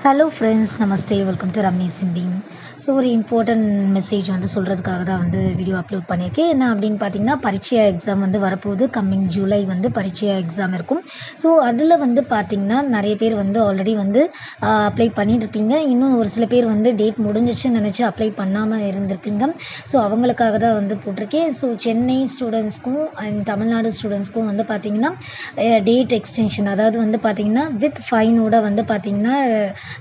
Hello friends, Namaste. Welcome to rummy சிந்தி. So ஒரு important message வந்து சொல்கிறதுக்காக தான் வந்து வீடியோ அப்லோட் பண்ணியிருக்கேன். என்ன அப்படின்னு பார்த்தீங்கன்னா, பரீட்சையா எக்ஸாம் வந்து வரப்போகுது. கம்மிங் ஜூலை வந்து பரீட்சையா எக்ஸாம் இருக்கும். ஸோ அதில் வந்து பார்த்திங்கன்னா, நிறைய பேர் வந்து ஆல்ரெடி வந்து அப்ளை பண்ணியிருப்பீங்க. இன்னும் ஒரு சில பேர் வந்து டேட் முடிஞ்சிச்சுன்னு நினச்சி அப்ளை பண்ணாமல் இருந்திருப்பீங்க. ஸோ அவங்களுக்காக தான் வந்து போட்டிருக்கேன். ஸோ சென்னை ஸ்டூடெண்ட்ஸ்க்கும் அண்ட் தமிழ்நாடு ஸ்டூடெண்ட்ஸ்க்கும் வந்து பார்த்திங்கன்னா டேட் எக்ஸ்டென்ஷன், அதாவது வந்து பார்த்திங்கன்னா வித் ஃபைனோட வந்து பார்த்திங்கன்னா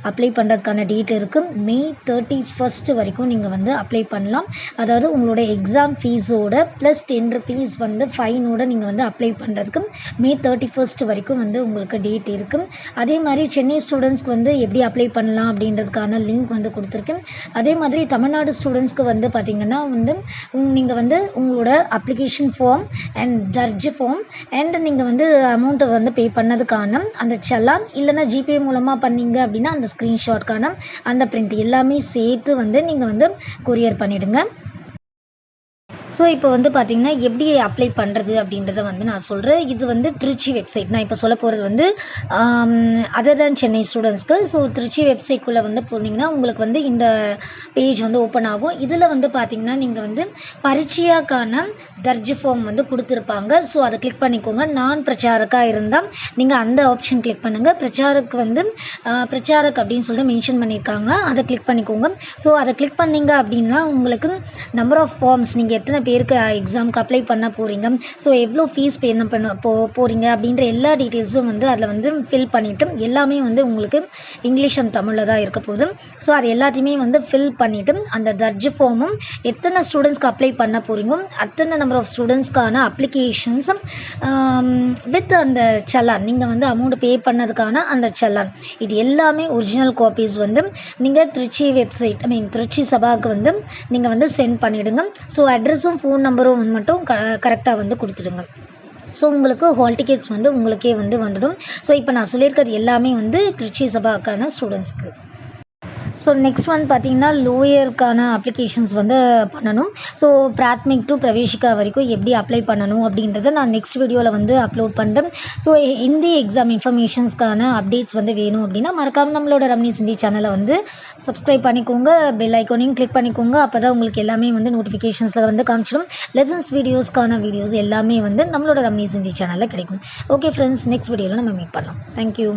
அப்ளை பண்ணுறதுக்கான டேட் இருக்குது. மே 31 வரைக்கும் நீங்கள் வந்து அப்ளை பண்ணலாம். அதாவது உங்களோட எக்ஸாம் ஃபீஸோட ப்ளஸ் 10 ருபீஸ் வந்து ஃபைனோட நீங்கள் வந்து அப்ளை பண்ணுறதுக்கு மே 31 வரைக்கும் வந்து உங்களுக்கு டேட் இருக்குது. அதே மாதிரி சென்னை ஸ்டூடெண்ட்ஸ்க்கு வந்து எப்படி அப்ளை பண்ணலாம் அப்படின்றதுக்கான லிங்க் வந்து கொடுத்துருக்கேன். அதே மாதிரி தமிழ்நாடு ஸ்டூடெண்ட்ஸ்க்கு வந்து பார்த்திங்கன்னா வந்து நீங்கள் வந்து உங்களோட அப்ளிகேஷன் ஃபார்ம் அண்ட் தர்ஜ் ஃபார்ம் அண்ட் நீங்கள் வந்து அமௌண்ட்டை வந்து பே பண்ணதுக்கான அந்த செலான், இல்லைனா ஜிபே மூலமாக பண்ணீங்க அப்படின்னா அந்த ஸ்க்ரீன்ஷாட்கான அந்த பிரிண்ட் எல்லாமே சேர்த்து வந்து நீங்கள் வந்து கொரியர் பண்ணிவிடுங்க. ஸோ இப்போ வந்து பார்த்திங்கன்னா எப்படி அப்ளை பண்ணுறது அப்படின்றத வந்து நான் சொல்கிறேன். இது வந்து திருச்சி வெப்சைட். நான் இப்போ சொல்ல போகிறது வந்து அதர் தேன் சென்னை ஸ்டூடெண்ட்ஸ்க்கு. ஸோ திருச்சி வெப்சைட்குள்ளே வந்து போனீங்கன்னா உங்களுக்கு வந்து இந்த பேஜ் வந்து ஓப்பன் ஆகும். இதில் வந்து பார்த்திங்கன்னா நீங்கள் வந்து பரீட்சையாக்கான தர்ஜ் ஃபார்ம் வந்து கொடுத்துருப்பாங்க. ஸோ அதை கிளிக் பண்ணிக்கோங்க. நான் பிரச்சாரக்காக இருந்தால் நீங்கள் அந்த ஆப்ஷன் கிளிக் பண்ணுங்கள். பிரச்சாரக்கு வந்து பிரச்சாரக் அப்படின்னு சொல்லிட்டு மென்ஷன் பண்ணியிருக்காங்க, அதை கிளிக் பண்ணிக்கோங்க. ஸோ அதை கிளிக் பண்ணிங்க அப்படின்னா உங்களுக்கு நம்பர் ஆஃப் ஃபார்ம்ஸ், நீங்கள் எத்தனை பேருக்கு எக்ஸாமுக்கு அப்ளை பண்ண போகிறீங்க, ஸோ எவ்வளோ ஃபீஸ் பே பண்ண போகிறீங்க அப்படின்ற எல்லா டீட்டெயில்ஸும் வந்து அதில் வந்து ஃபில் பண்ணிவிட்டு எல்லாமே வந்து உங்களுக்கு இங்கிலீஷ் அண்ட் தமிழில் தான் இருக்க போகுது. ஸோ அது எல்லாத்தையுமே வந்து ஃபில் பண்ணிவிட்டு அந்த தர்ஜ் ஃபார்மும் எத்தனை ஸ்டூடெண்ட்ஸ்க்கு அப்ளை பண்ண போகிறீங்களோ அத்தனை நம்பர் ஆஃப் ஸ்டூடெண்ட்ஸ்க்கான அப்ளிகேஷன்ஸும் வித் அந்த செலான், நீங்கள் வந்து அமௌண்ட் பே பண்ணதுக்கான அந்த செலான், இது எல்லாமே ஒரிஜினல் காப்பீஸ் வந்து நீங்கள் திருச்சி வெப்சைட் திருச்சி சபாவுக்கு வந்து நீங்கள் வந்து சென்ட் பண்ணிவிடுங்க. ஸோ அட்ரஸும் ஃபோன் நம்பரும் மட்டும் கரெக்டாக வந்து கொடுத்துடுங்க. ஸோ உங்களுக்கு ஹால் டிக்கெட்ஸ் வந்து உங்களுக்கே வந்து வந்துடும். ஸோ இப்போ நான் சொல்லியிருக்கிறது எல்லாமே வந்து திருச்சி சபாக்கான ஸ்டூடெண்ட்ஸ்க்கு. ஸோ நெக்ஸ்ட் ஒன் பார்த்திங்கன்னா லோயருக்கான அப்ளிகேஷன்ஸ் வந்து பண்ணணும். ஸோ பிராத்மிக் டு பிரவேஷிகா வரைக்கும் எப்படி அப்ளை பண்ணணும் அப்படின்றத நான் நெக்ஸ்ட் வீடியோவில் வந்து அப்லோட் பண்ணுறேன். ஸோ ஹிந்தி எக்ஸாம் இன்ஃபர்மேஷன்ஸ்க்கான அப்டேட்ஸ் வந்து வேணும் அப்படின்னா மறக்காமல் நம்மளோட ரம்மி சிந்தி சேனலை வந்து சப்ஸ்கிரைப் பண்ணிக்கோங்க. பெல் ஐக்கானையும் கிளிக் பண்ணிக்கோங்க. அப்போ தான் உங்களுக்கு எல்லாமே வந்து நோட்டிஃபிகேஷன்ஸில் வந்து காமிச்சிடும். லெசன்ஸ் வீடியோஸ்க்கான வீடியோஸ் எல்லாமே வந்து நம்மளோட ரம்மி சிந்தி சேனலில் கிடைக்கும். ஓகே ஃப்ரெண்ட்ஸ், நெக்ஸ்ட் வீடியோவில் நம்ம மீட் பண்ணலாம். தேங்க்யூ.